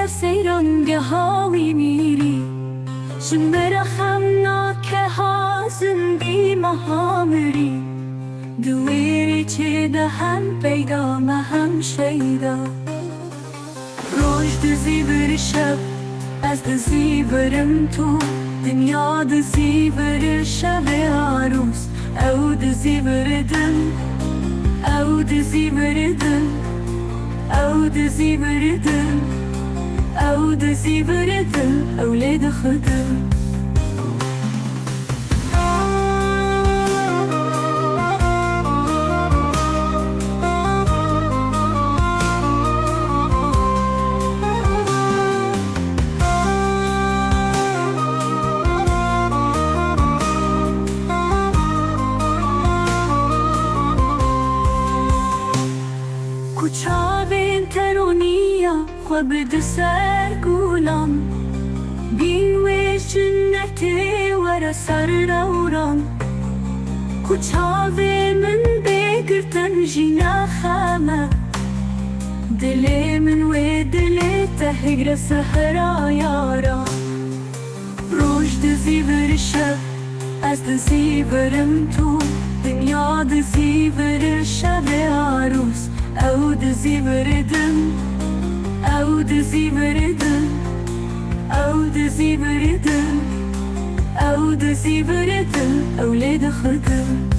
در سیرانگه‌هایی میری جمبر خمناکه هازم بی مهامری دویری چه دهن پیدا مهم شیدا روش دزی بر شب از دزی برم تو دنیا دزی بر شب عروس او دزی بردن او دزی بردن او دزی بردن او دزی بردن اولاد خدم کوچاوین ترونیا خواب سر گولم بین و جنتی ور سر رورم کوچاوی من بگرتن جینا خامه دلی من و دلی تهگر سهرا یارا روش دزی بر شب از دزی برم تو دنیا دزی بر شب عروس او دزی بردن او دزی بردن او دزی بردن او دزی بردن اولاد خدم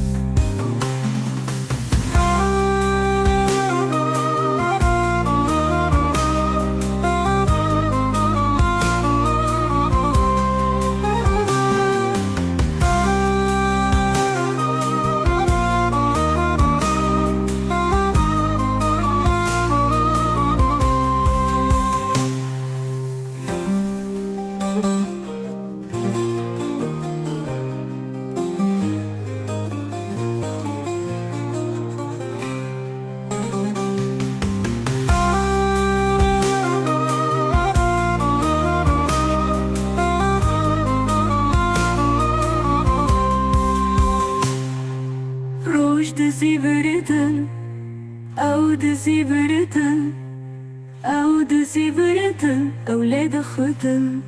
دزی بردن او دزی بردن او دزی بردن اولاد خدم